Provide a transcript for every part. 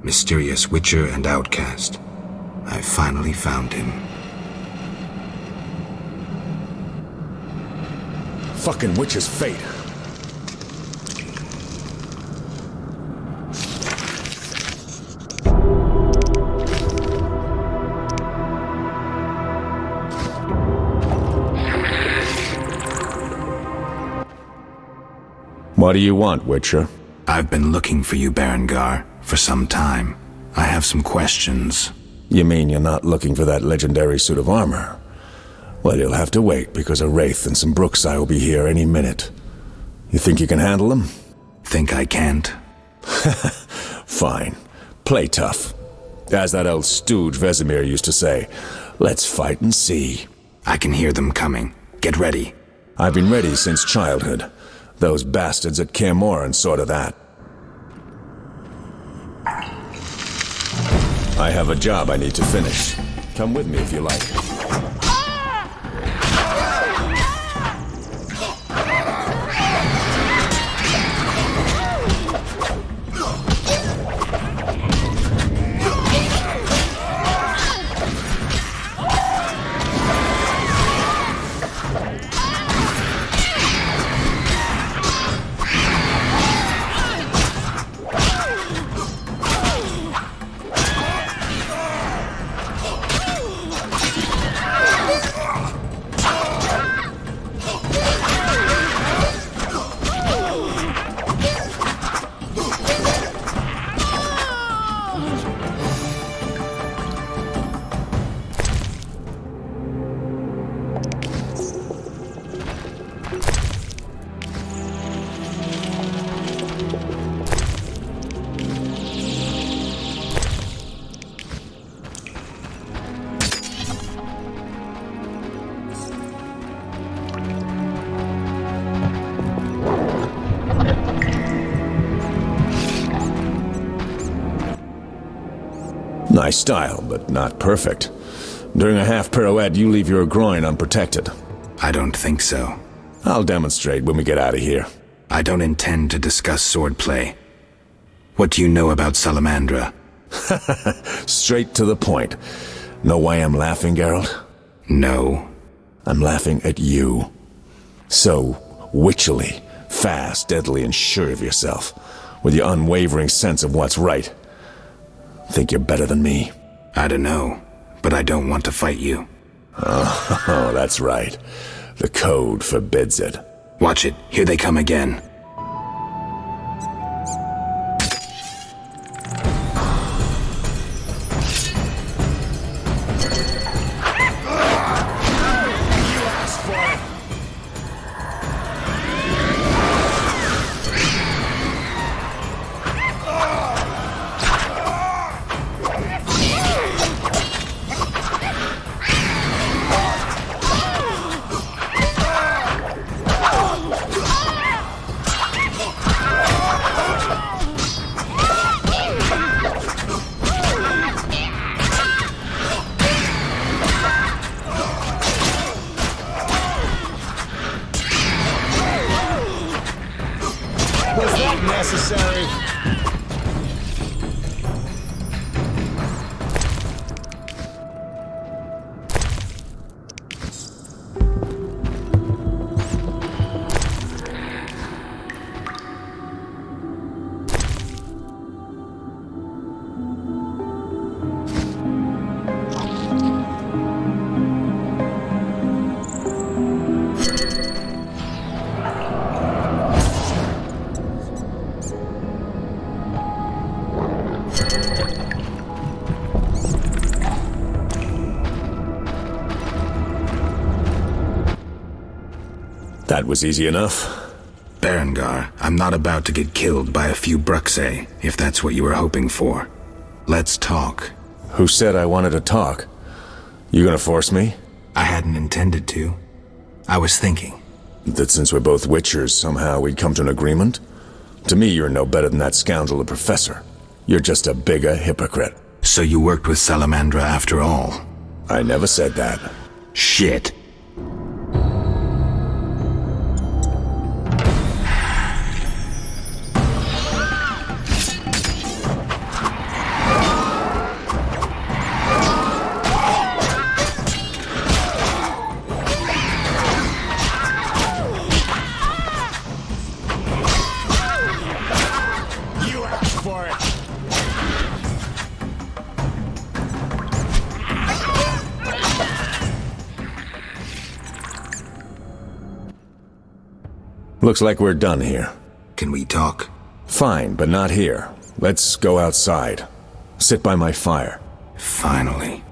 Mysterious witcher and outcast. I finally found him. Fucking witch's fate. What do you want, Witcher? I've been looking for you, Berengar, for some time. I have some questions. You mean you're not looking for that legendary suit of armor? Well, you'll have to wait, because a Wraith and some Brookside will be here any minute. You think you can handle them? Think I can't? Fine. Play tough. As that old stooge Vesemir used to say, let's fight and see. I can hear them coming. Get ready. I've been ready since childhood. Those bastards at Kaer Morhen saw to that. I have a job I need to finish. Come with me if you like. Nice style, but not perfect. During a half pirouette, you leave your groin unprotected. I don't think so. I'll demonstrate when we get out of here. I don't intend to discuss swordplay. What do you know about Salamandra? Straight to the point. Know why I'm laughing, Geralt? No. I'm laughing at you. So witchily, fast, deadly, and sure of yourself, with your unwavering sense of what's right. Think you're better than me? I don't know, but I don't want to fight you. Oh, that's right. The code forbids it. Watch it. Here they come again. Was that necessary? That was easy enough. Berengar, I'm not about to get killed by a few Bruxay, if that's what you were hoping for. Let's talk. Who said I wanted to talk? You gonna force me? I hadn't intended to. I was thinking. That since we're both witchers, somehow we'd come to an agreement? To me, you're no better than that scoundrel, the professor. You're just a bigger hypocrite. So you worked with Salamandra after all? I never said that. Shit. Looks like we're done here. Can we talk? Fine, but not here. Let's go outside. Sit by my fire. Finally.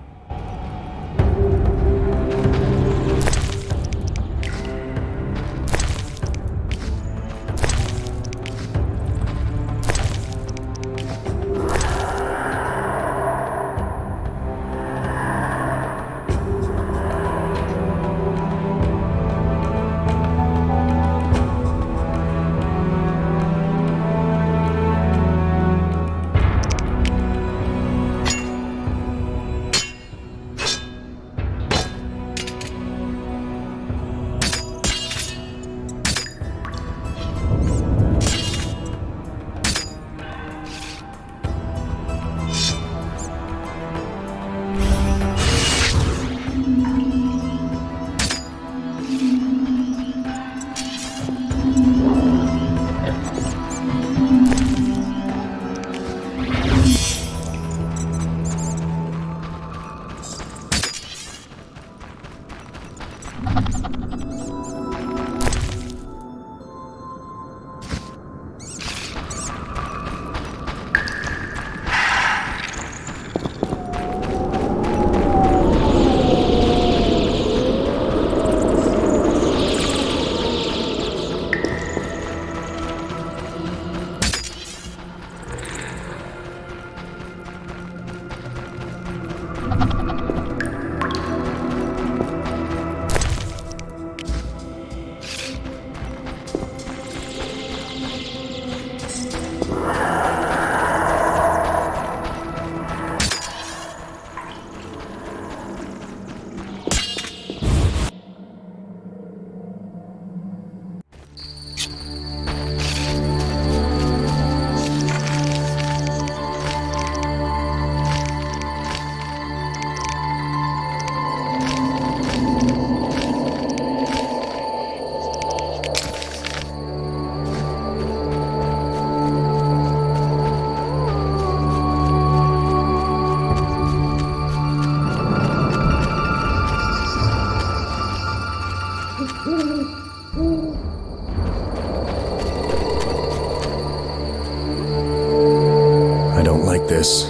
I don't like this.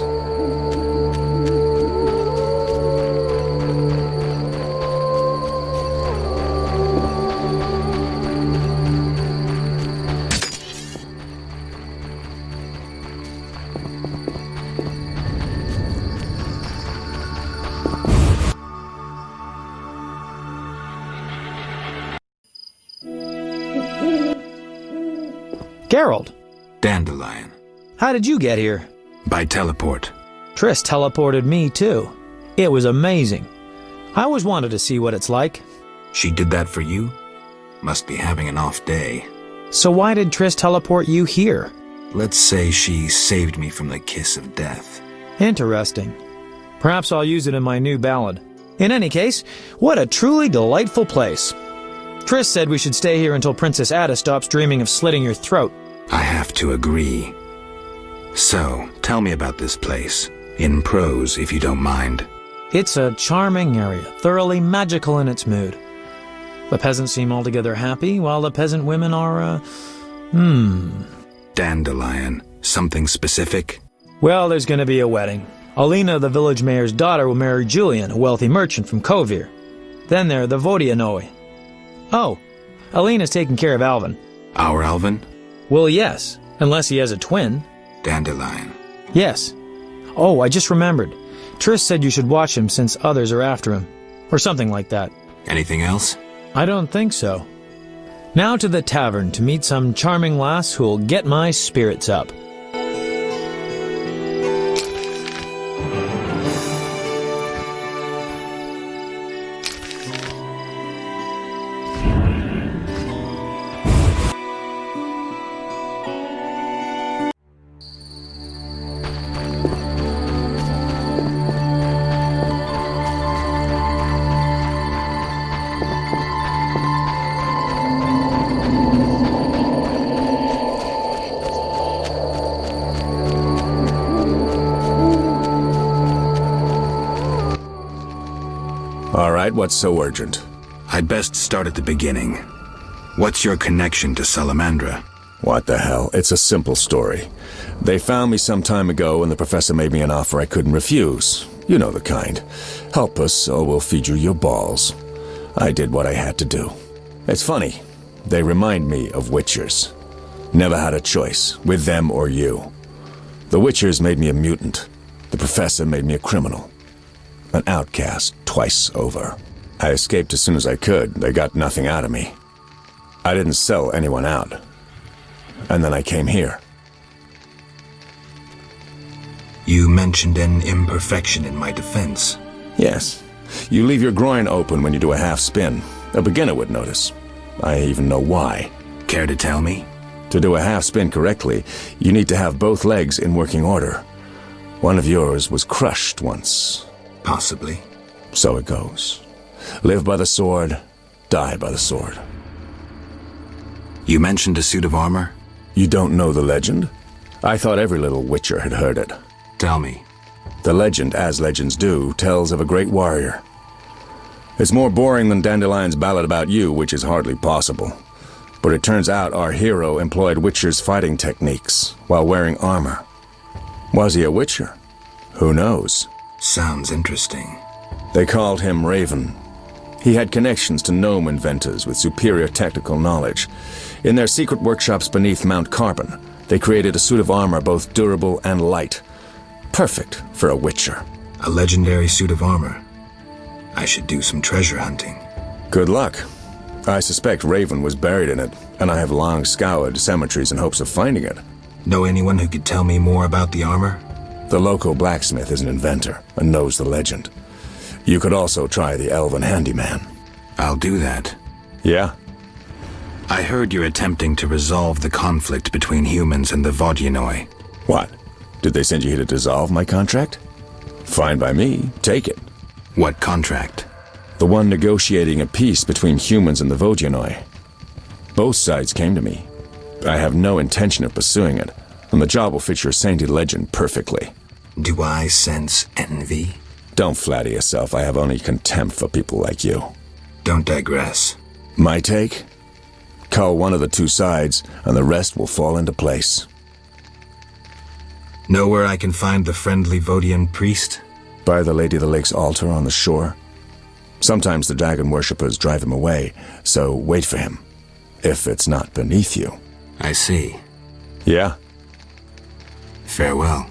Geralt, Dandelion. how did you get here? By teleport. Triss teleported me too. It was amazing. I always wanted to see what it's like. She did that for you? Must be having an off day. So why did Triss teleport you here? Let's say she saved me from the kiss of death. Interesting. Perhaps I'll use it in my new ballad. In any case, what a truly delightful place. Triss said we should stay here until Princess Ada stops dreaming of slitting your throat. I have to agree. So, tell me about this place. In prose, if you don't mind. It's a charming area, thoroughly magical in its mood. The peasants seem altogether happy, while the peasant women are, Dandelion. Something specific? Well, there's going to be a wedding. Alina, the village mayor's daughter, will marry Julian, a wealthy merchant from Kovir. Then there are the Vodianoi. Oh, Alina's taking care of Alvin. Our Alvin? Well, yes, unless he has a twin. Dandelion. Yes. Oh, I just remembered. Triss said you should watch him since others are after him. Or something like that. Anything else? I don't think so. Now to the tavern to meet some charming lass who'll get my spirits up. All right, what's so urgent? I'd best start at the beginning. What's your connection to Salamandra? What the hell? It's a simple story. They found me some time ago and the professor made me an offer I couldn't refuse. You know the kind. Help us or we'll feed you your balls. I did what I had to do. It's funny. They remind me of Witchers. Never had a choice, with them or you. The Witchers made me a mutant. The professor made me a criminal. An outcast twice over. I escaped as soon as I could. They got nothing out of me. I didn't sell anyone out. And then I came here. You mentioned an imperfection in my defense. Yes. You leave your groin open when you do a half spin. A beginner would notice. I even know why. Care to tell me? To do a half spin correctly, you need to have both legs in working order. One of yours was crushed once. Possibly. So it goes. Live by the sword, die by the sword. You mentioned a suit of armor? You don't know the legend? I thought every little Witcher had heard it. Tell me. The legend, as legends do, tells of a great warrior. It's more boring than Dandelion's ballad about you, which is hardly possible. But it turns out our hero employed Witcher's fighting techniques while wearing armor. Was he a Witcher? Who knows? Sounds interesting. They called him Raven. He had connections to gnome inventors with superior technical knowledge. In their secret workshops beneath Mount Carbon, they created a suit of armor both durable and light. Perfect for a Witcher. A legendary suit of armor. I should do some treasure hunting. Good luck. I suspect Raven was buried in it, and I have long scoured cemeteries in hopes of finding it. Know anyone who could tell me more about the armor? The local blacksmith is an inventor and knows the legend. You could also try the elven handyman. I'll do that. Yeah? I heard you're attempting to resolve the conflict between humans and the Vodyanoi. What? Did they send you here to dissolve my contract? Fine by me. Take it. What contract? The one negotiating a peace between humans and the Vodyanoi. Both sides came to me. I have no intention of pursuing it, and the job will fit your sainted legend perfectly. Do I sense envy? Don't flatter yourself. I have only contempt for people like you. Don't digress. My take? Cull one of the two sides, and the rest will fall into place. Know where I can find the friendly Vodian priest? By the Lady of the Lake's altar on the shore. Sometimes the dragon worshippers drive him away, so wait for him. If it's not beneath you. I see. Yeah? Farewell.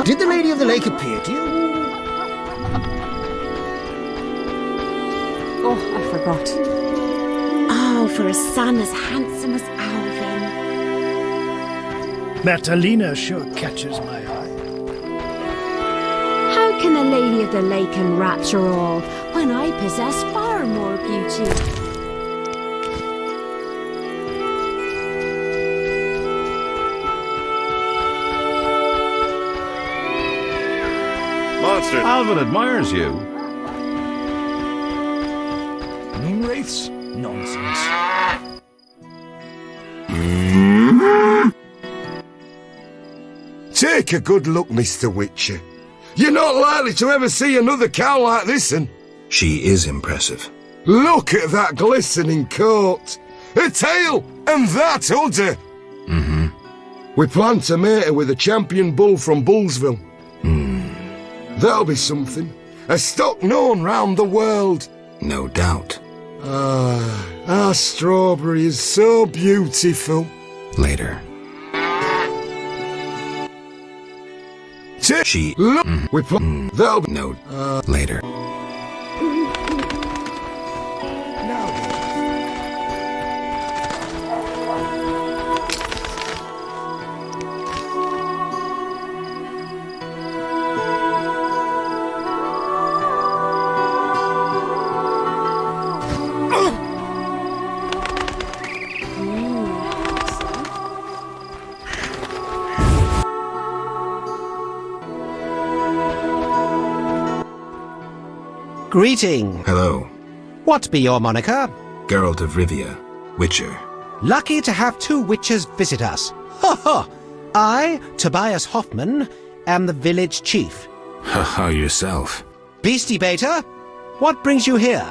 Did the Lady of the Lake appear to you? Oh, I forgot. Oh, for a son as handsome as Alvin. Bertalina sure catches my eye. How can the Lady of the Lake enrapture all when I possess far more beauty? Monster! Alvin admires you. Moonwraiths? Nonsense. Take a good look, Mr. Witcher. You're not likely to ever see another cow like this one. She is impressive. Look at that glistening coat. Her tail, and that udder. Mm-hmm. We plan to mate her with a champion bull from Bullsville. That'll be something. A stock known round the world. No doubt. Our strawberry is so beautiful. Later. She... Look, we plan... That'll be... No. Later. Greeting. Hello. What be your moniker? Geralt of Rivia, Witcher. Lucky to have 2 witches visit us. Ha ha! I, Tobias Hoffman, am the village chief. Haha, yourself. Beastie Beta, what brings you here?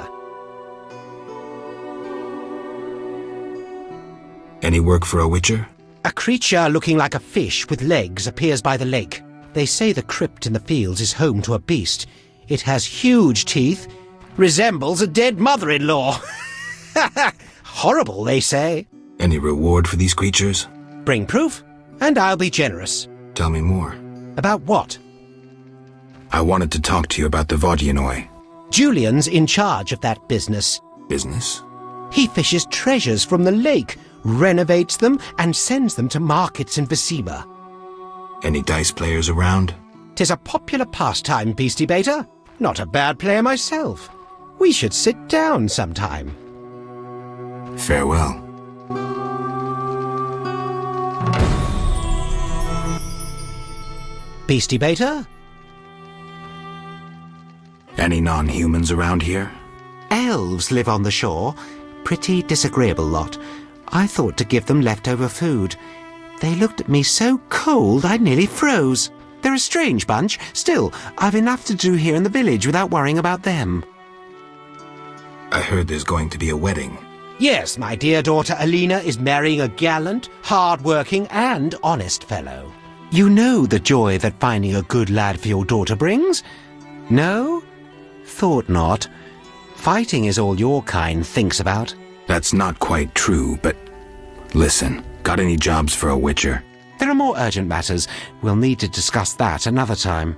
Any work for a Witcher? A creature looking like a fish with legs appears by the lake. They say the crypt in the fields is home to a beast. It has huge teeth, resembles a dead mother-in-law. Horrible, they say. Any reward for these creatures? Bring proof, and I'll be generous. Tell me more. About what? I wanted to talk to you about the Vodyanoi. Julian's in charge of that business. Business? He fishes treasures from the lake, renovates them, and sends them to markets in Visima. Any dice players around? 'Tis a popular pastime, Beastie Beta. Not a bad player myself. We should sit down sometime. Farewell. Beastie Beta? Any non-humans around here? Elves live on the shore. Pretty disagreeable lot. I thought to give them leftover food. They looked at me so cold I nearly froze. They're a strange bunch. Still, I've enough to do here in the village without worrying about them. I heard there's going to be a wedding. Yes, my dear daughter Alina is marrying a gallant, hard-working and honest fellow. You know the joy that finding a good lad for your daughter brings? No? Thought not. Fighting is all your kind thinks about. That's not quite true, but... Listen, got any jobs for a Witcher? There are more urgent matters. We'll need to discuss that another time.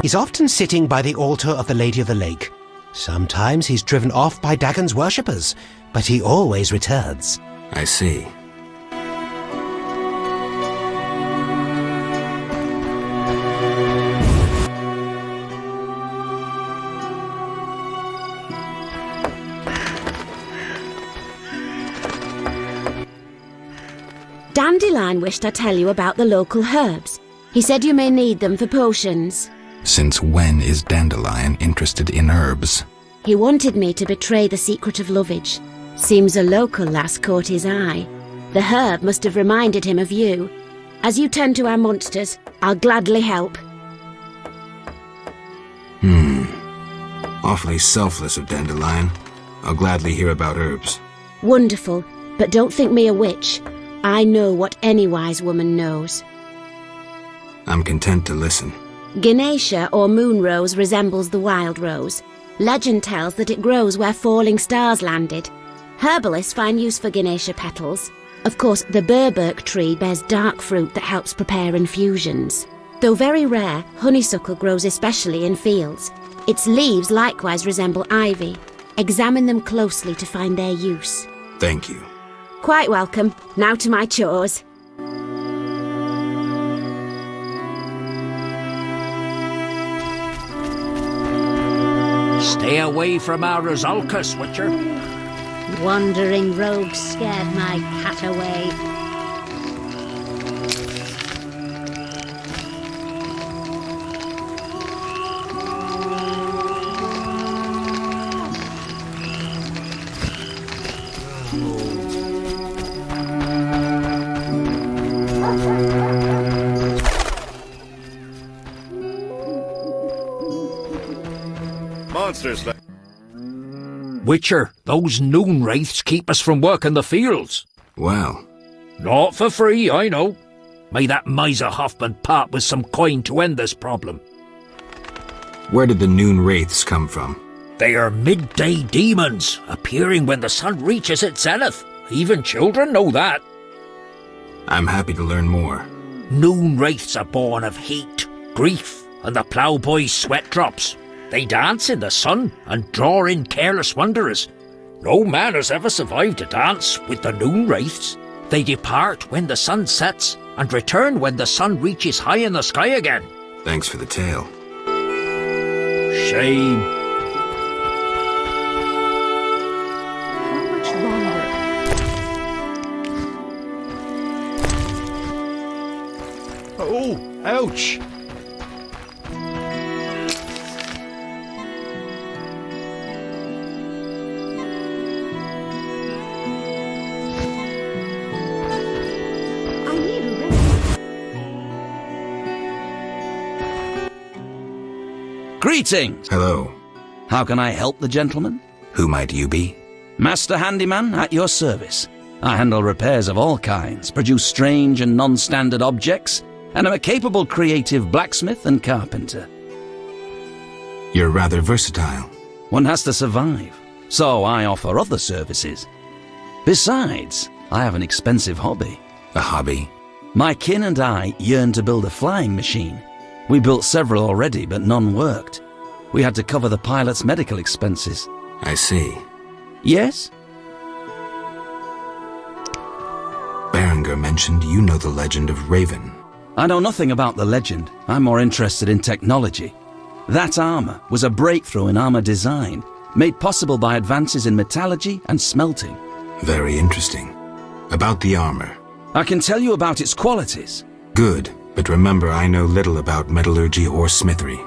He's often sitting by the altar of the Lady of the Lake. Sometimes he's driven off by Dagon's worshippers, but he always returns. I see. Dandelion wished I tell you about the local herbs. He said you may need them for potions. Since when is Dandelion interested in herbs? He wanted me to betray the secret of Lovage. Seems a local lass caught his eye. The herb must have reminded him of you. As you tend to our monsters, I'll gladly help. Awfully selfless of Dandelion. I'll gladly hear about herbs. Wonderful, but don't think me a witch. I know what any wise woman knows. I'm content to listen. Ganesha or moon rose resembles the wild rose. Legend tells that it grows where falling stars landed. Herbalists find use for Ganesha petals. Of course, the burberk tree bears dark fruit that helps prepare infusions. Though very rare, honeysuckle grows especially in fields. Its leaves likewise resemble ivy. Examine them closely to find their use. Thank you. Quite welcome. Now to my chores. Stay away from our Rosalkas, Witcher. Wandering rogues scared my cat away. Monsters like... Witcher, those noon wraiths keep us from working the fields. Well, Not for free, I know. May that miser Hoffman part with some coin to end this problem. where did the noon wraiths come from? They are midday demons, appearing when the sun reaches its zenith. Even children know that. I'm happy to learn more. Noon wraiths are born of heat, grief, and the ploughboy's sweat drops. They dance in the sun and draw in careless wanderers. No man has ever survived a dance with the noon wraiths. They depart when the sun sets and return when the sun reaches high in the sky again. Thanks for the tale. Shame. How much longer? Oh, ouch. I need a rest. Greetings! Hello. How can I help the gentleman? Who might you be? Master Handyman at your service. I handle repairs of all kinds, produce strange and non-standard objects, and am a capable creative blacksmith and carpenter. You're rather versatile. One has to survive, so I offer other services. Besides, I have an expensive hobby. A hobby? My kin and I yearn to build a flying machine. We built several already, but none worked. We had to cover the pilot's medical expenses. I see. Yes? Berenger mentioned you know the legend of Raven. I know nothing about the legend. I'm more interested in technology. That armor was a breakthrough in armor design, made possible by advances in metallurgy and smelting. Very interesting. About the armor. I can tell you about its qualities. Good, but remember I know little about metallurgy or smithery.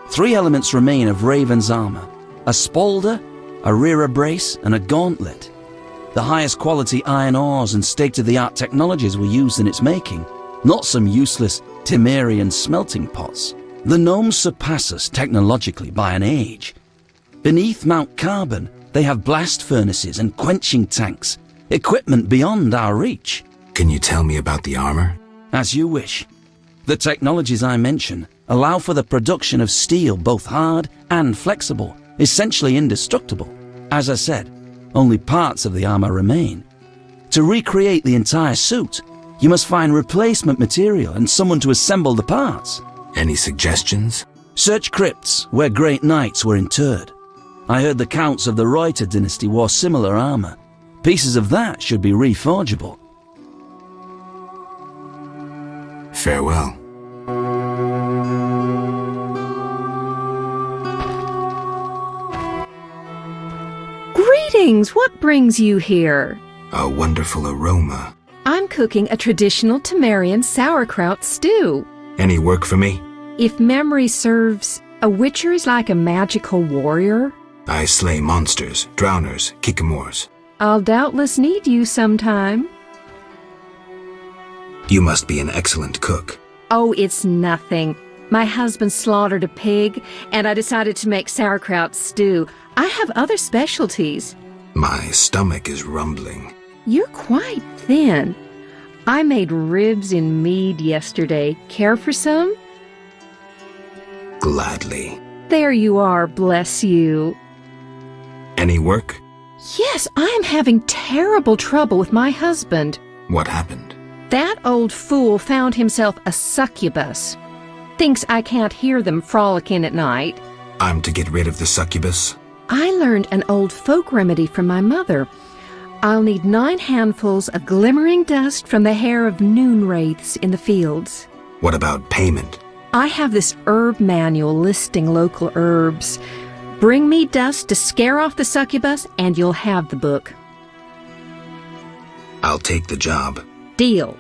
3 elements remain of Raven's armor: a spalder, a rear brace, and a gauntlet. The highest quality iron ores and state-of-the-art technologies were used in its making, not some useless Temerian smelting pots. The gnomes surpass us technologically by an age. Beneath Mount Carbon, they have blast furnaces and quenching tanks, equipment beyond our reach. Can you tell me about the armor? As you wish. The technologies I mention allow for the production of steel both hard and flexible, essentially indestructible. As I said, only parts of the armor remain. To recreate the entire suit, you must find replacement material and someone to assemble the parts. Any suggestions? Search crypts where great knights were interred. I heard the counts of the Reuter dynasty wore similar armor. Pieces of that should be reforgeable. Farewell. Greetings! What brings you here? A wonderful aroma. I'm cooking a traditional Temerian sauerkraut stew. Any work for me? If memory serves, a witcher is like a magical warrior. I slay monsters, drowners, kikimors. I'll doubtless need you sometime. You must be an excellent cook. Oh, it's nothing. My husband slaughtered a pig, and I decided to make sauerkraut stew. I have other specialties. My stomach is rumbling. You're quite thin. I made ribs in mead yesterday. Care for some? Gladly. There you are, bless you. Any work? Yes, I'm having terrible trouble with my husband. What happened? That old fool found himself a succubus. Thinks I can't hear them frolicking at night. I'm to get rid of the succubus? I learned an old folk remedy from my mother. I'll need 9 handfuls of glimmering dust from the hair of noon wraiths in the fields. What about payment? I have this herb manual listing local herbs. Bring me dust to scare off the succubus, and you'll have the book. I'll take the job. Deal.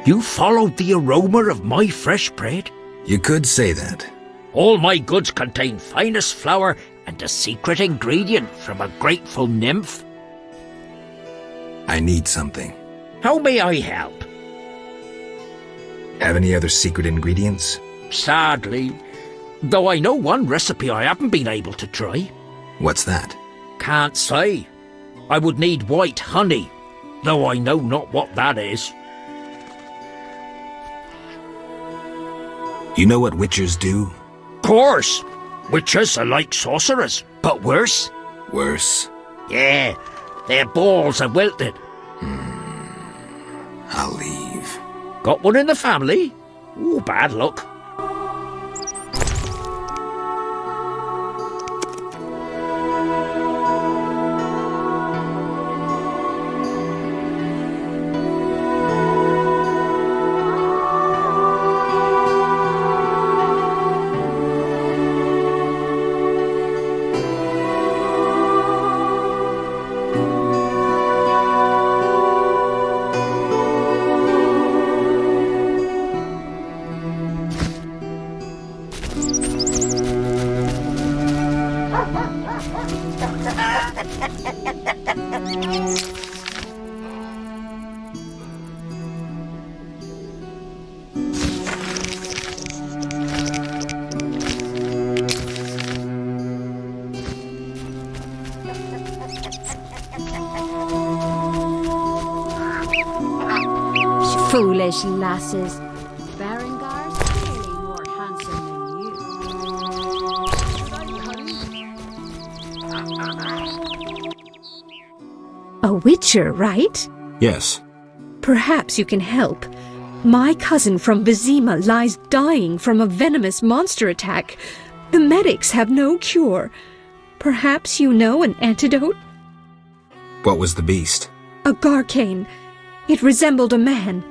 You followed the aroma of my fresh bread? You could say that. All my goods contain finest flour and a secret ingredient from a grateful nymph. I need something. How may I help? Have any other secret ingredients? Sadly, though I know one recipe I haven't been able to try. What's that? Can't say. I would need white honey, though I know not what that is. You know what witchers do? Course. Witches are like sorcerers, but worse. Worse? Yeah, their balls are wilted. I'll leave. Got one in the family? Ooh, bad luck. Foolish lasses. Berengar's clearly more handsome than you. A witcher, right? Yes. Perhaps you can help. My cousin from Vizima lies dying from a venomous monster attack. The medics have no cure. Perhaps you know an antidote? What was the beast? A garcane. It resembled a man,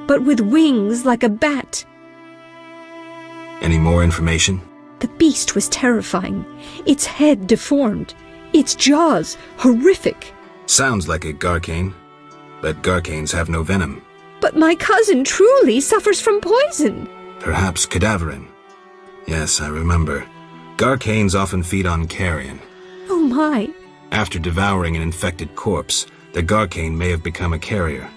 but with wings like a bat. Any more information? The beast was terrifying. Its head deformed. Its jaws horrific. Sounds like a garcane, but garcanes have no venom. But my cousin truly suffers from poison. Perhaps cadaverine. Yes, I remember. Garcanes often feed on carrion. Oh my. After devouring an infected corpse, the garcane may have become a carrier.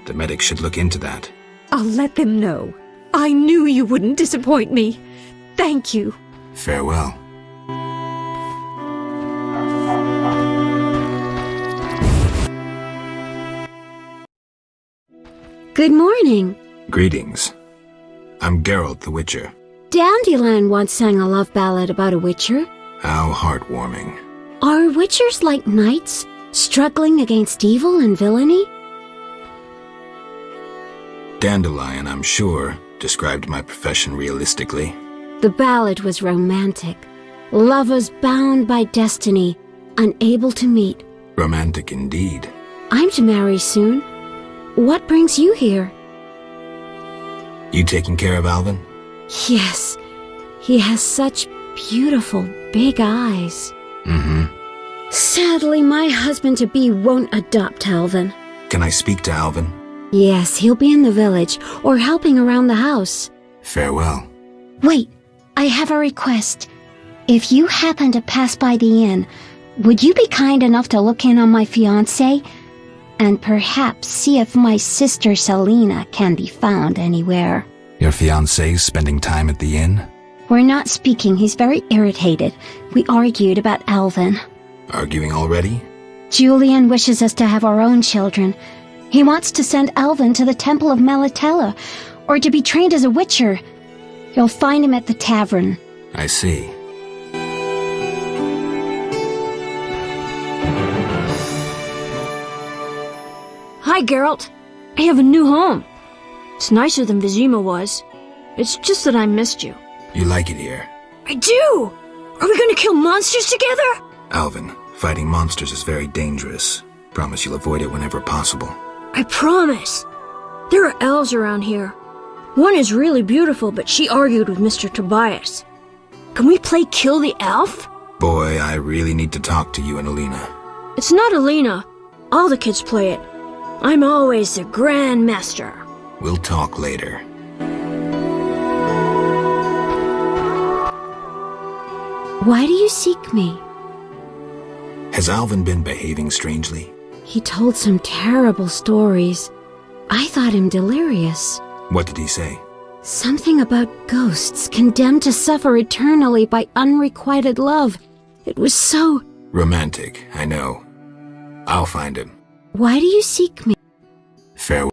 The medics should look into that. I'll let them know. I knew you wouldn't disappoint me. Thank you. Farewell. Good morning. Greetings. I'm Geralt the Witcher. Dandelion once sang a love ballad about a witcher. How heartwarming. Are witchers like knights, struggling against evil and villainy? Dandelion, I'm sure, described my profession realistically. The ballad was romantic. Lovers bound by destiny, unable to meet. Romantic indeed. I'm to marry soon. What brings you here? You taking care of Alvin? Yes. He has such beautiful, big eyes. Mm-hmm. Sadly, my husband-to-be won't adopt Alvin. Can I speak to Alvin? Yes, he'll be in the village, or helping around the house. Farewell. Wait, I have a request. If you happen to pass by the inn, would you be kind enough to look in on my fiancé? And perhaps see if my sister Selena can be found anywhere. Your fiancé's spending time at the inn? We're not speaking. He's very irritated. We argued about Alvin. Arguing already? Julian wishes us to have our own children. He wants to send Alvin to the Temple of Melatella, or to be trained as a witcher. You'll find him at the tavern. I see. Hi, Geralt. I have a new home. It's nicer than Vizima was. It's just that I missed you. You like it here? I do! Are we gonna kill monsters together? Alvin, fighting monsters is very dangerous. Promise you'll avoid it whenever possible. I promise. There are elves around here. One is really beautiful, but she argued with Mr. Tobias. Can we play Kill the Elf? Boy, I really need to talk to you and Alina. It's not Alina. All the kids play it. I'm always the Grand Master. We'll talk later. Why do you seek me? Has Alvin been behaving strangely? He told some terrible stories. I thought him delirious. What did he say? Something about ghosts condemned to suffer eternally by unrequited love. It was so... Romantic, I know. I'll find him. Why do you seek me? Farewell.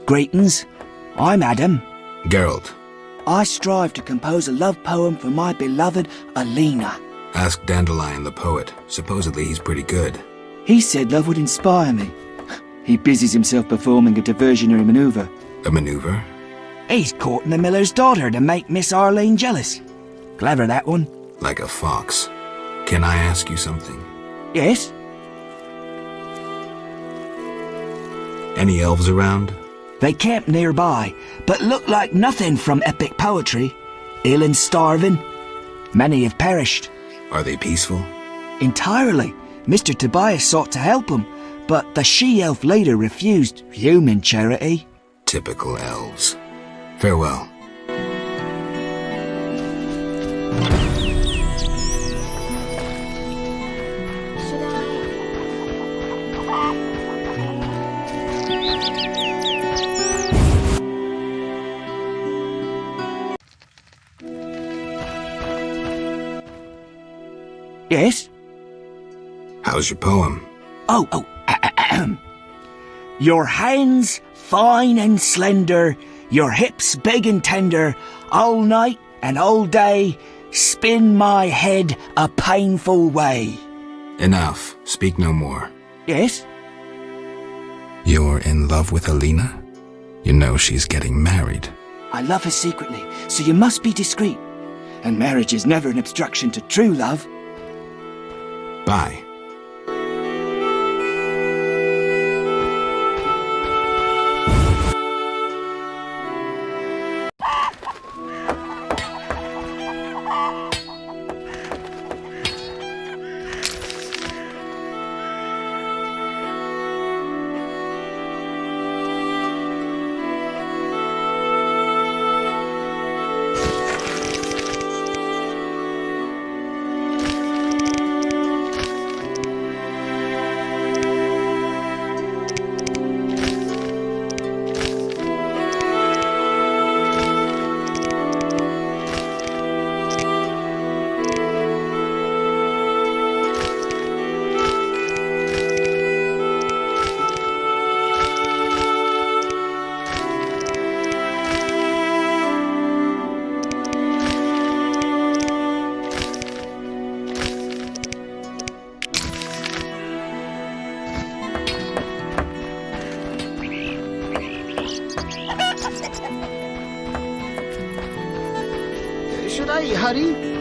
Greetings, I'm Adam. Geralt. I strive to compose a love poem for my beloved Alina. Ask Dandelion the poet. Supposedly he's pretty good. He said love would inspire me. He busies himself performing a diversionary maneuver. A maneuver? He's courting the miller's daughter to make Miss Arlene jealous. Clever, that one. Like a fox. Can I ask you something? Yes? Any elves around? They camp nearby, but look like nothing from epic poetry. Ill and starving. Many have perished. Are they peaceful? Entirely. Mr. Tobias sought to help him, but the she-elf leader refused human charity. Typical elves. Farewell. Yes? How's your poem? Your hands fine and slender, your hips big and tender, all night and all day, spin my head a painful way. Enough. Speak no more. Yes? You're in love with Alina? You know she's getting married. I love her secretly, so you must be discreet. And marriage is never an obstruction to true love. Bye. Should I hurry?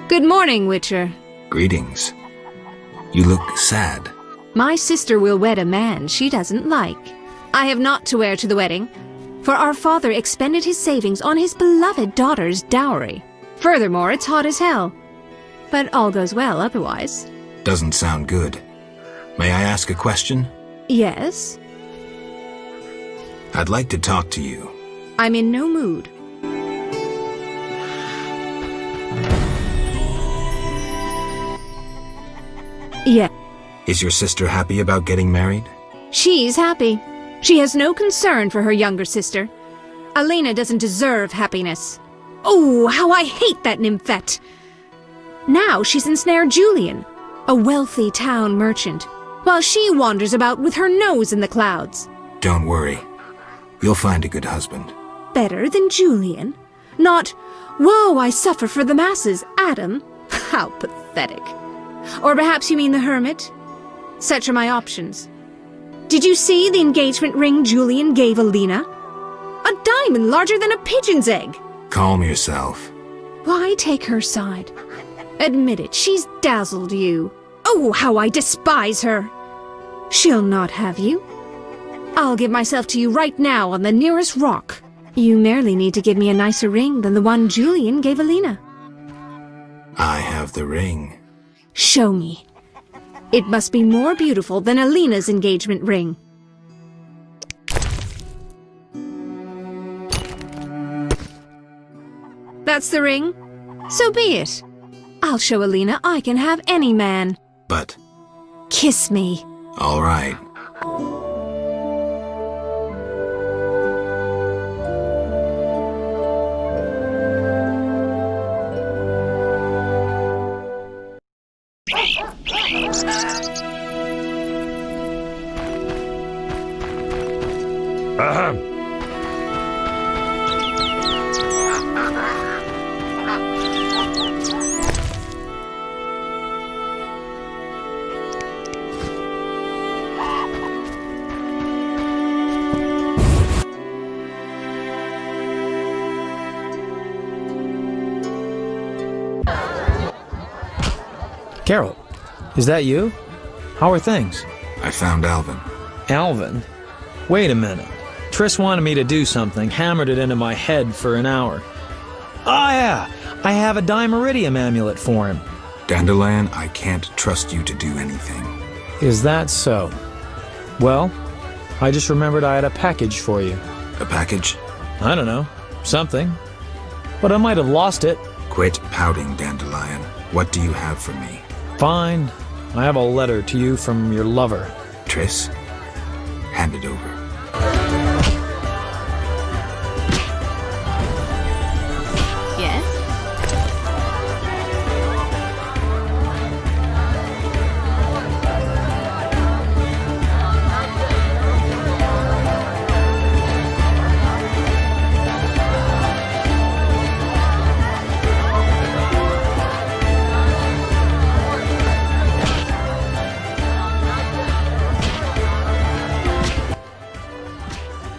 Good morning, Witcher. Greetings. You look sad. My sister will wed a man she doesn't like. I have naught to wear to the wedding, for our father expended his savings on his beloved daughter's dowry. Furthermore, it's hot as hell. But all goes well otherwise. Doesn't sound good. May I ask a question? Yes? I'd like to talk to you. I'm in no mood. Yeah. Is your sister happy about getting married? She's happy. She has no concern for her younger sister. Alina doesn't deserve happiness. Oh, how I hate that nymphette! Now she's ensnared Julian, a wealthy town merchant, while she wanders about with her nose in the clouds. Don't worry. You'll find a good husband. Better than Julian? Not, woe, I suffer for the masses, Adam. How pathetic. Or perhaps you mean the hermit? Such are my options. Did you see the engagement ring Julian gave Alina? A diamond larger than a pigeon's egg. Calm yourself. Why take her side? Admit it, she's dazzled you. Oh, how I despise her. She'll not have you. I'll give myself to you right now on the nearest rock. You merely need to give me a nicer ring than the one Julian gave Alina. I have the ring. Show me. It must be more beautiful than Alina's engagement ring. That's the ring? So be it. I'll show Alina I can have any man. But... Kiss me. All right. Carol, is that you? How are things? I found Alvin. Alvin? Wait a minute. Triss wanted me to do something, hammered it into my head for an hour. Oh yeah, I have a Dimeridium amulet for him. Dandelion, I can't trust you to do anything. Is that so? Well, I just remembered I had a package for you. A package? I don't know. Something. But I might have lost it. Quit pouting, Dandelion. What do you have for me? Fine. I have a letter to you from your lover. Triss, hand it over. Yes?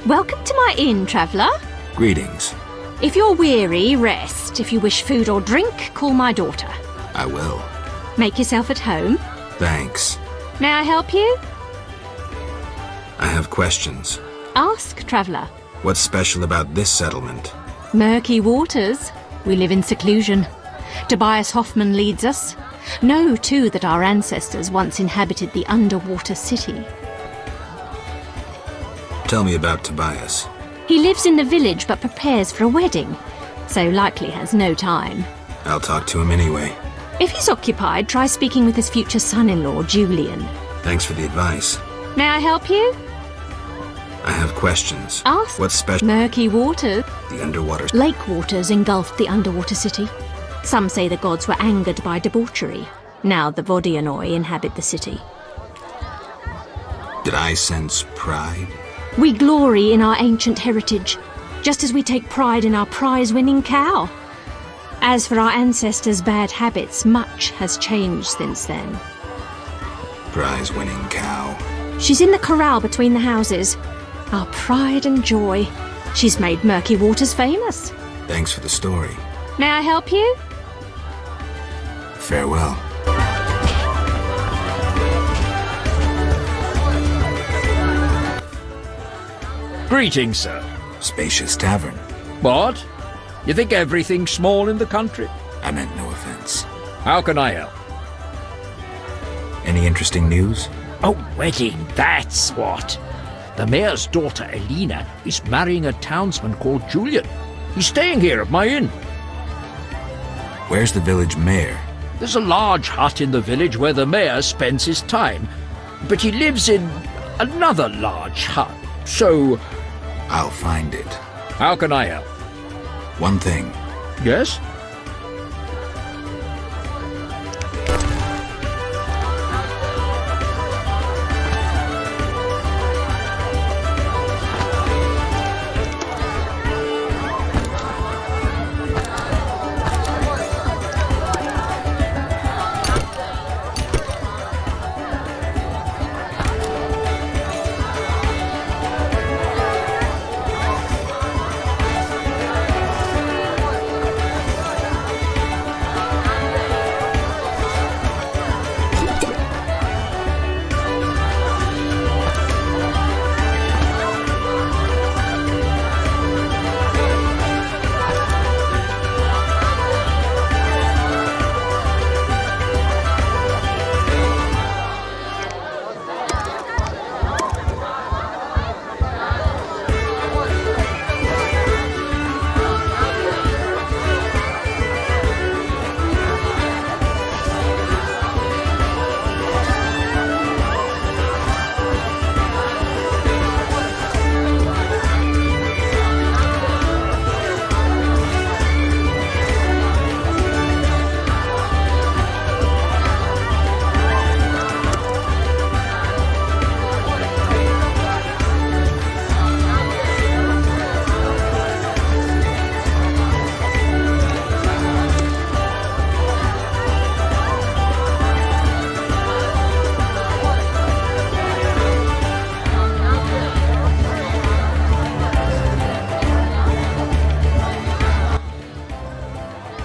Welcome to my inn, traveller. Greetings. If you're weary, rest. If you wish food or drink, call my daughter. I will. Make yourself at home. Thanks. May I help you? questions. Ask, traveller. What's special about this settlement? Murky waters. We live in seclusion. Tobias Hoffman leads us. Know, too, that our ancestors once inhabited the underwater city. Tell me about Tobias. He lives in the village but prepares for a wedding, so likely has no time. I'll talk to him anyway. If he's occupied, try speaking with his future son-in-law, Julian. Thanks for the advice. May I help you? I have questions. Ask. What's special? Murky waters. The underwater... Lake waters engulfed the underwater city. Some say the gods were angered by debauchery. Now the Vodianoi inhabit the city. Did I sense pride? We glory in our ancient heritage, just as we take pride in our prize-winning cow. As for our ancestors' bad habits, much has changed since then. Prize-winning cow. She's in the corral between the houses. Our pride and joy. She's made Murky Waters famous. Thanks for the story. May I help you? Farewell. Greetings, sir. Spacious tavern. What? You think everything's small in the country? I meant no offense. How can I help? Any interesting news? A wedding, that's what. The mayor's daughter, Elena, is marrying a townsman called Julian. He's staying here at my inn. Where's the village mayor? There's a large hut in the village where the mayor spends his time, but he lives in another large hut, so... I'll find it. How can I help? One thing. Yes?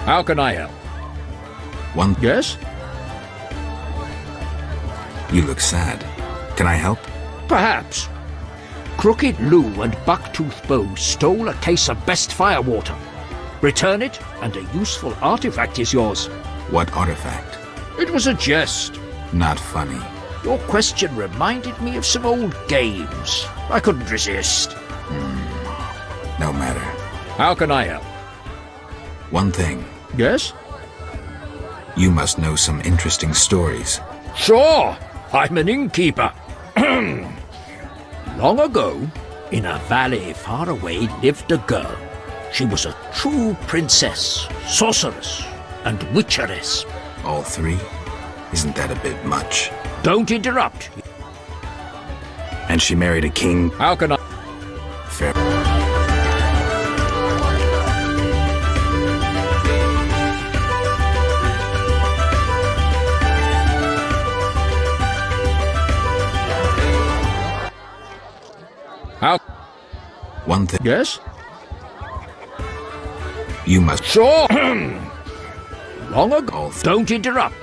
How can I help? One... Yes? You look sad. Can I help? Perhaps. Crooked Lou and Bucktooth Bow stole a case of best firewater. Return it, and a useful artifact is yours. What artifact? It was a jest. Not funny. Your question reminded me of some old games. I couldn't resist. No matter. How can I help? One thing. Yes? You must know some interesting stories. Sure! I'm an innkeeper. Long ago, in a valley far away, lived a girl. She was a true princess, sorceress, and witcheress. All three? Isn't that a bit much? Don't interrupt. And she married a king? How can I... Fair. How? One thing. Yes? You must... Sure! Long ago... Don't interrupt.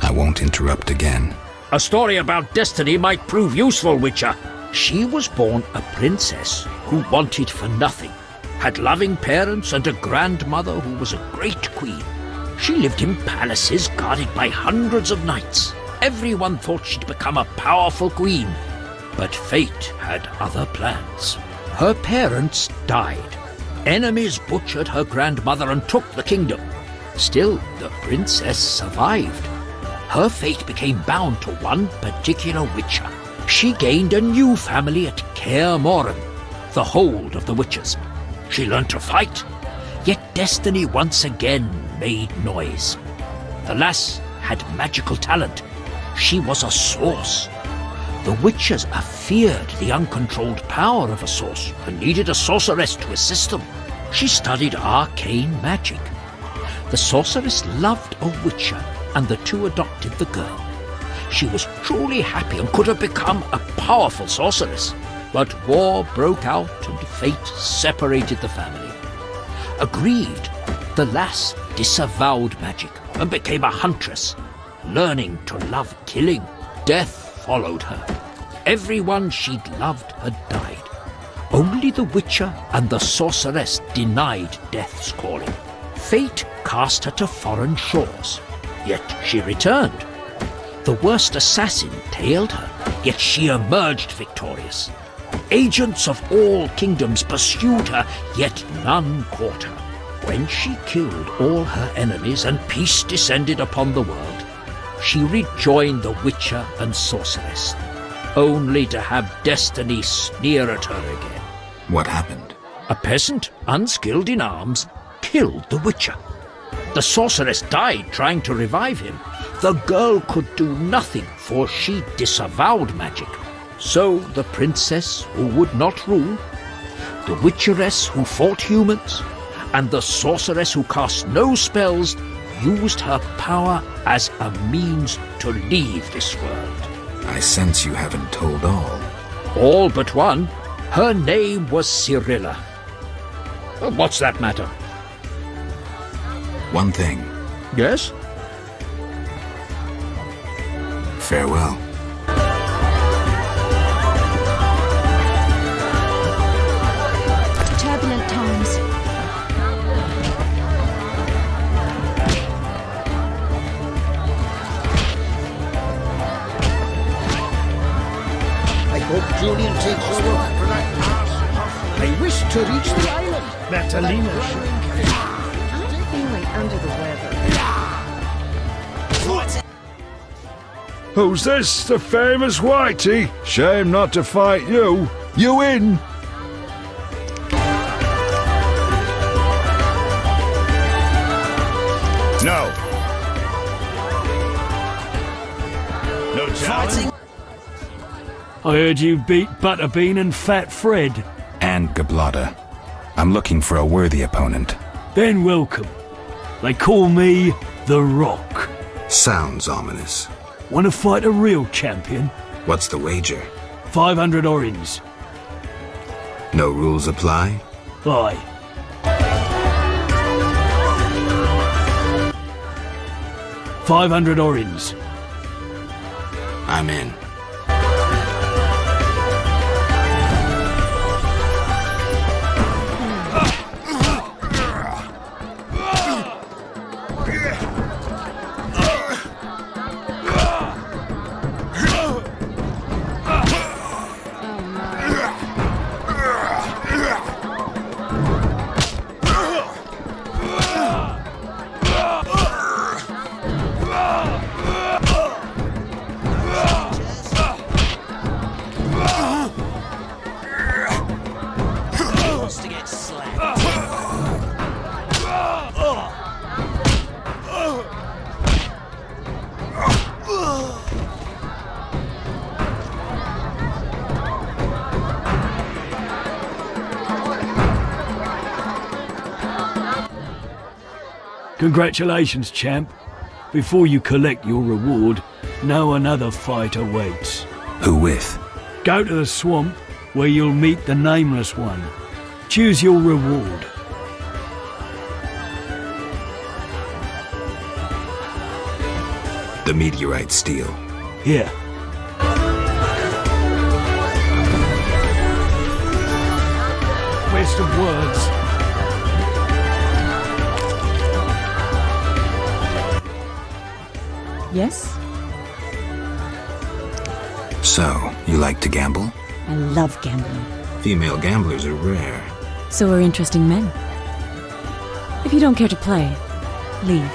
I won't interrupt again. A story about destiny might prove useful, Witcher. She was born a princess who wanted for nothing, had loving parents and a grandmother who was a great queen. She lived in palaces guarded by hundreds of knights. Everyone thought she'd become a powerful queen, but fate had other plans. Her parents died. Enemies butchered her grandmother and took the kingdom. Still, the princess survived. Her fate became bound to one particular witcher. She gained a new family at Kaer Morhen, the hold of the witches. She learned to fight, yet destiny once again made noise. The lass had magical talent. She was a source. The witches feared the uncontrolled power of a source and needed a sorceress to assist them. She studied arcane magic. The sorceress loved a witcher, and the two adopted the girl. She was truly happy and could have become a powerful sorceress. But war broke out and fate separated the family. Aggrieved, the lass disavowed magic and became a huntress, learning to love killing. Death followed her. Everyone she'd loved had died. Only the witcher and the sorceress denied death's calling. Fate cast her to foreign shores, yet she returned. The worst assassin tailed her, yet she emerged victorious. Agents of all kingdoms pursued her, yet none caught her. When she killed all her enemies and peace descended upon the world, she rejoined the witcher and sorceress, only to have destiny sneer at her again. What happened? A peasant, unskilled in arms, killed the witcher. The sorceress died trying to revive him. The girl could do nothing, for she disavowed magic. So the princess who would not rule, the witcheress who fought humans, and the sorceress who cast no spells used her power as a means to leave this world. I sense you haven't told all. All but one. Her name was Cyrilla. What's that matter? One thing. Yes? Farewell. Turbulent times. I hope Julian takes over for that pass. I wish to reach the island. That Alina should. Feeling under the weather. Who's this? The famous Whitey? Shame not to fight you. You in? No. No challenge? I heard you beat Butterbean and Fat Fred. And Gablada. I'm looking for a worthy opponent. Then welcome. They call me The Rock. Sounds ominous. Want to fight a real champion? What's the wager? 500 orins. No rules apply? Aye. $500 orins. I'm in. Congratulations, champ. Before you collect your reward, know another fight awaits. Who with? Go to the swamp, where you'll meet the Nameless One. Choose your reward. The meteorite steel. Here. best of words. Yes? So, you like to gamble? I love gambling. Female gamblers are rare. So are interesting men. If you don't care to play, leave.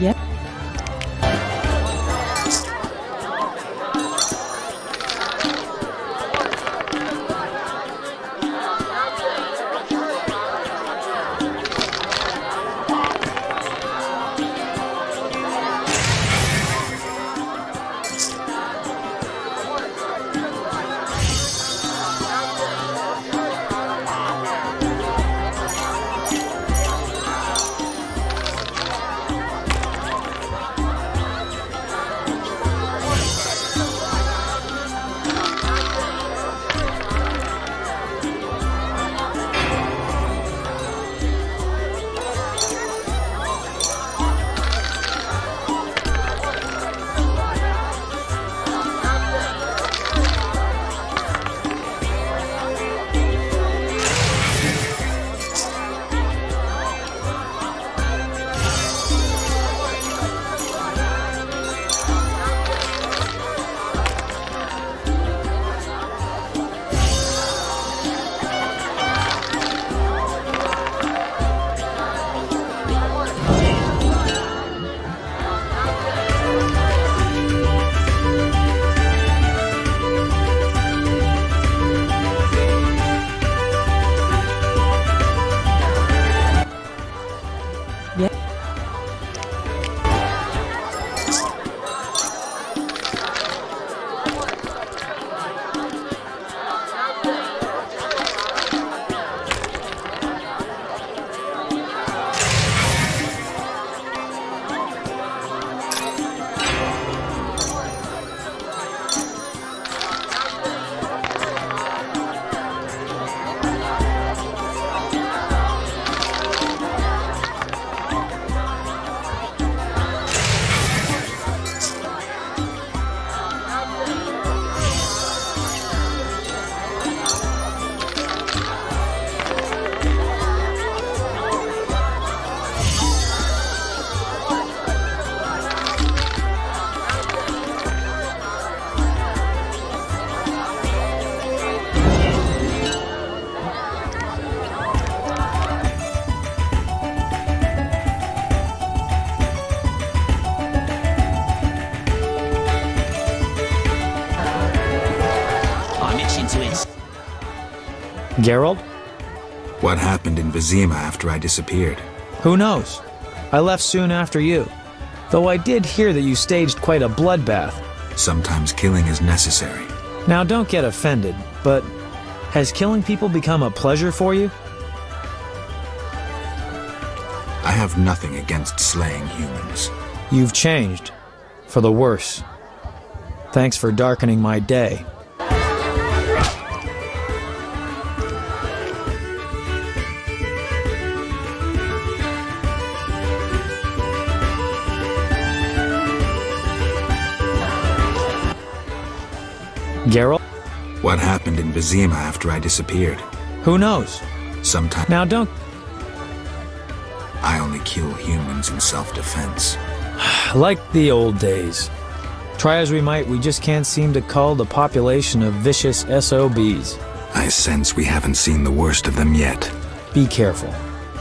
Yep. Geralt? What happened in Vizima after I disappeared? Who knows? I left soon after you. Though I did hear that you staged quite a bloodbath. Sometimes killing is necessary. Now don't get offended, but has killing people become a pleasure for you? I have nothing against slaying humans. You've changed. For the worse. Thanks for darkening my day. Geralt? What happened in Vizima after I disappeared? Who knows? Sometime. Now don't... I only kill humans in self-defense. Like the old days. Try as we might, we just can't seem to cull the population of vicious SOBs. I sense we haven't seen the worst of them yet. Be careful.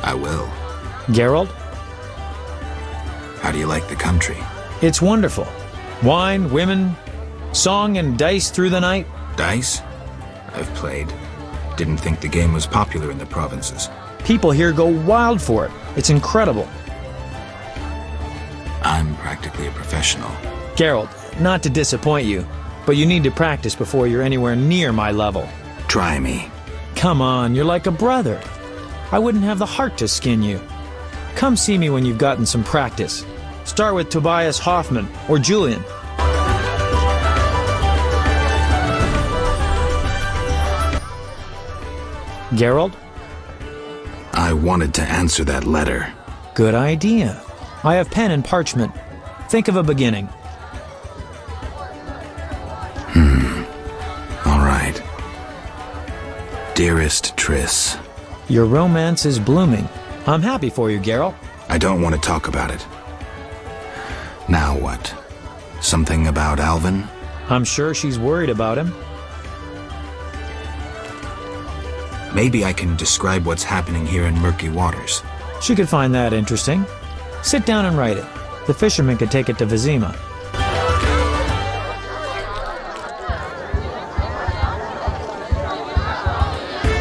I will. Geralt? How do you like the country? It's wonderful. Wine, women, song and dice through the night. Dice? I've played. Didn't think the game was popular in the provinces. People here go wild for it. It's incredible. I'm practically a professional. Geralt, not to disappoint you, but you need to practice before you're anywhere near my level. Try me. Come on, you're like a brother. I wouldn't have the heart to skin you. Come see me when you've gotten some practice. Start with Tobias Hoffman or Julian. Geralt? I wanted to answer that letter. Good idea. I have pen and parchment. Think of a beginning. All right. Dearest Triss. Your romance is blooming. I'm happy for you, Geralt. I don't want to talk about it. Now what? Something about Alvin? I'm sure she's worried about him. Maybe I can describe what's happening here in Murky Waters. She could find that interesting. Sit down and write it. The fisherman could take it to Vizima.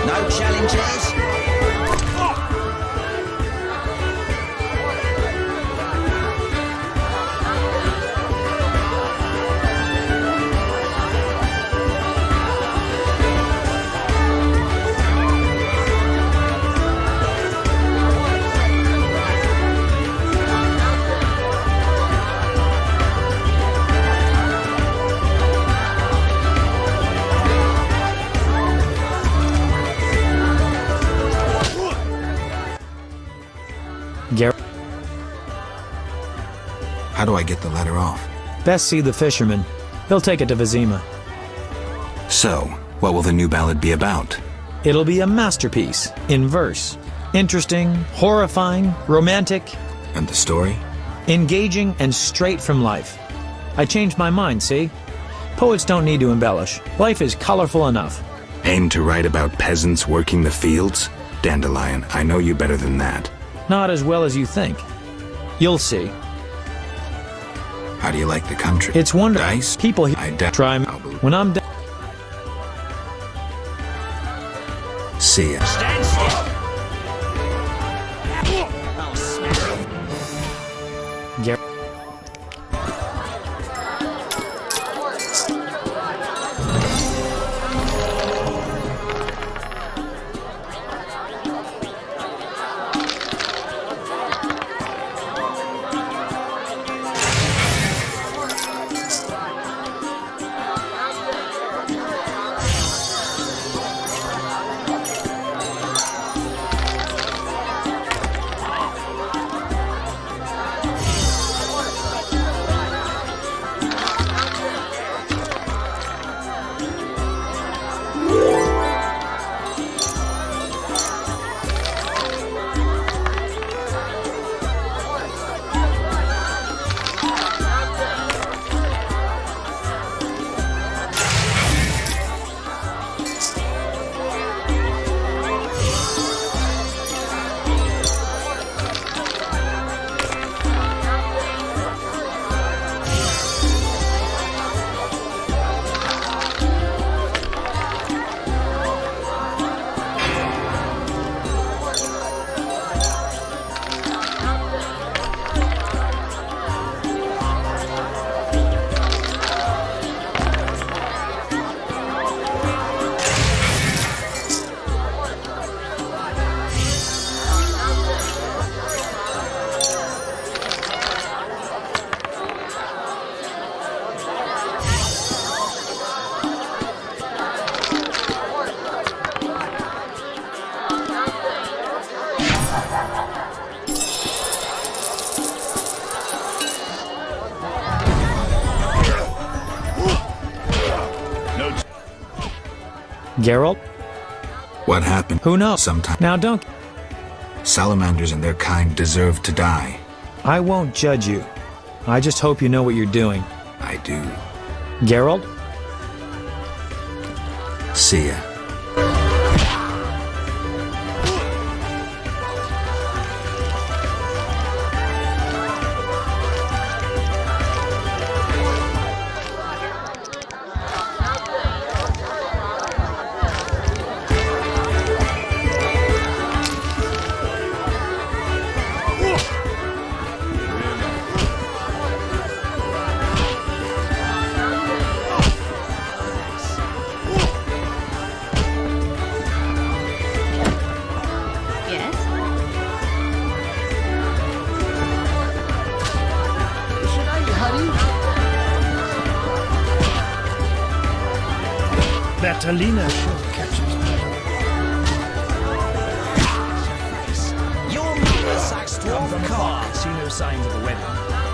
No challenges? Geralt? How do I get the letter off? Best see the fisherman. He'll take it to Vizima. So, what will the new ballad be about? It'll be a masterpiece, in verse. Interesting, horrifying, romantic. And the story? Engaging and straight from life. I changed my mind, see? Poets don't need to embellish. Life is colorful enough. Aim to write about peasants working the fields? Dandelion, I know you better than that. Not as well as you think. You'll see. How do you like the country? It's wonderful. Dice? People here try me. When I'm done. See ya. Stand still. Geralt. Geralt? What happened? Who knows? Sometime. Now don't... Salamanders and their kind deserve to die. I won't judge you. I just hope you know what you're doing. I do. Geralt? See ya. Bertalina sure catches better. Your mother sucks dwarf cock. See no signs of a wedding.